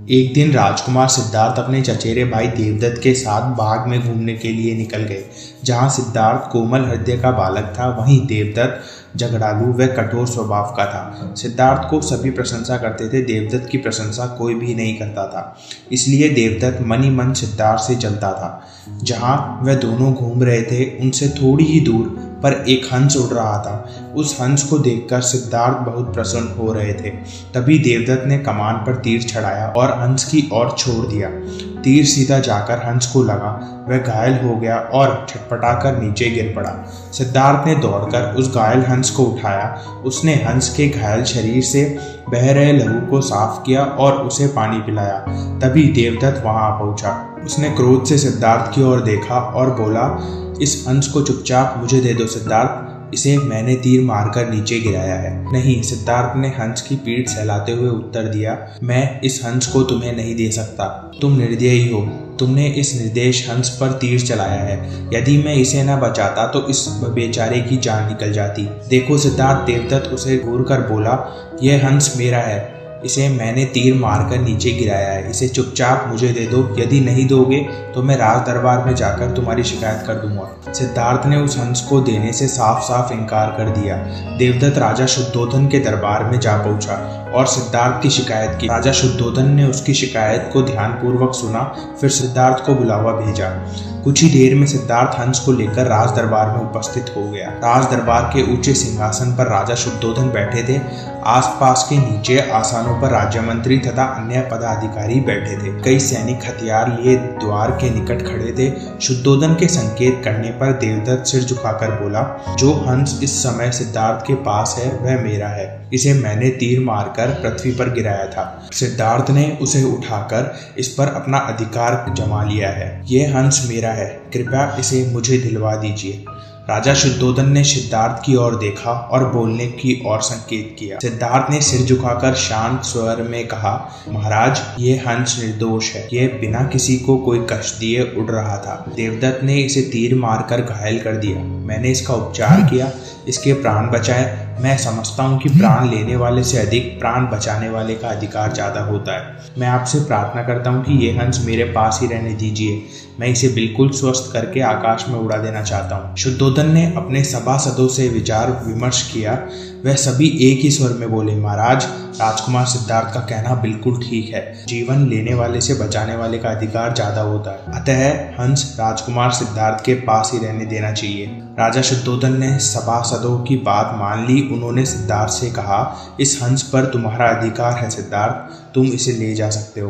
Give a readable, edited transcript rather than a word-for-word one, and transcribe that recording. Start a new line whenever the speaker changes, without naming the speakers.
एक दिन राजकुमार सिद्धार्थ अपने चचेरे भाई देवदत्त के साथ बाग में घूमने के लिए निकल गए। जहाँ सिद्धार्थ कोमल हृदय का बालक था, वहीं देवदत्त झगड़ालू व कठोर स्वभाव का था। सिद्धार्थ को सभी प्रशंसा करते थे, देवदत्त की प्रशंसा कोई भी नहीं करता था। इसलिए देवदत्त मन ही मन सिद्धार्थ से जलता था। जहाँ वह दोनों घूम रहे थे, उनसे थोड़ी ही दूर पर एक हंस उड़ रहा था। उस हंस को देखकर सिद्धार्थ बहुत प्रसन्न हो रहे थे। तभी देवदत्त ने कमान पर तीर चढ़ाया और हंस की ओर छोड़ दिया। तीर सीधा जाकर हंस को लगा, वह घायल हो गया और छटपटाकर नीचे गिर पड़ा। सिद्धार्थ ने दौड़कर उस घायल हंस को उठाया। उसने हंस के घायल शरीर से बह रहे लहू को साफ किया और उसे पानी पिलाया। तभी देवदत्त वहां पहुंचा। उसने क्रोध से सिद्धार्थ की ओर देखा और बोला, इस हंस को चुपचाप मुझे दे दो सिद्धार्थ, इसे मैंने तीर मारकर नीचे गिराया है। नहीं, सिद्धार्थ ने हंस की पीठ सहलाते हुए उत्तर दिया, मैं इस हंस को तुम्हें नहीं दे सकता। तुम निर्दयी हो, तुमने इस निर्दोष हंस पर तीर चलाया है। यदि मैं इसे न बचाता तो इस बेचारे की जान निकल जाती। देखो सिद्धार्थ, देवदत्त उसे घूर कर बोला, यह हंस मेरा है, इसे मैंने तीर मारकर नीचे गिराया है, इसे चुपचाप मुझे दे दो। यदि नहीं दोगे तो मैं राज दरबार में जाकर तुम्हारी शिकायत कर दूंगा। सिद्धार्थ ने उस हंस को देने से साफ साफ इनकार कर दिया। देवदत्त राजा शुद्धोधन के दरबार में जा पहुंचा और सिद्धार्थ की शिकायत की। राजा शुद्धोधन ने उसकी शिकायत को ध्यानपूर्वक सुना, फिर सिद्धार्थ को बुलावा भेजा। कुछ ही देर में सिद्धार्थ हंस को लेकर राज दरबार में उपस्थित हो गया। राज दरबार के ऊंचे सिंहासन पर राजा शुद्धोधन बैठे थे। आसपास के नीचे आसनों पर राज्य मंत्री तथा अन्य पदाधिकारी बैठे थे। कई सैनिक हथियार लिए द्वार के निकट खड़े थे। शुद्धोधन के संकेत करने पर देवदत्त सिर झुकाकर बोला, जो हंस इस समय सिद्धार्थ के पास है वह मेरा है, इसे मैंने तीर मारकर पृथ्वी पर गिराया था। सिद्धार्थ ने उसे उठाकर इस पर अपना अधिकार जमा लिया है। यह हंस मेरा है, कृपया इसे मुझे दिलवा दीजिए। राजा शुद्धोधन ने सिद्धार्थ की ओर देखा और बोलने की ओर संकेत किया। सिद्धार्थ ने सिर झुकाकर शांत स्वर में कहा, महाराज, ये हंस निर्दोष है, यह बिना किसी को कोई कष्ट दिए उड़ रहा था। देवदत्त ने इसे तीर मारकर घायल कर दिया। मैंने इसका उपचार किया, इसके प्राण बचाए। मैं समझता हूँ कि प्राण लेने वाले से अधिक प्राण बचाने वाले का अधिकार ज्यादा होता है। मैं आपसे प्रार्थना करता हूँ कि ये हंस मेरे पास ही रहने दीजिए। मैं इसे बिल्कुल स्वस्थ करके आकाश में उड़ा देना चाहता हूँ। शुद्धोधन ने अपने सभासदों से विचार विमर्श किया। वह सभी एक ही स्वर में बोले, महाराज, राजकुमार सिद्धार्थ का कहना बिल्कुल ठीक है। जीवन लेने वाले से बचाने वाले का अधिकार ज्यादा होता है, अतः हंस राजकुमार सिद्धार्थ के पास ही रहने देना चाहिए। राजा शुद्धोधन ने सभासदों की बात मान ली। उन्होंने सिद्धार्थ से कहा, इस हंस पर तुम्हारा अधिकार है सिद्धार्थ, तुम इसे ले जा सकते हो।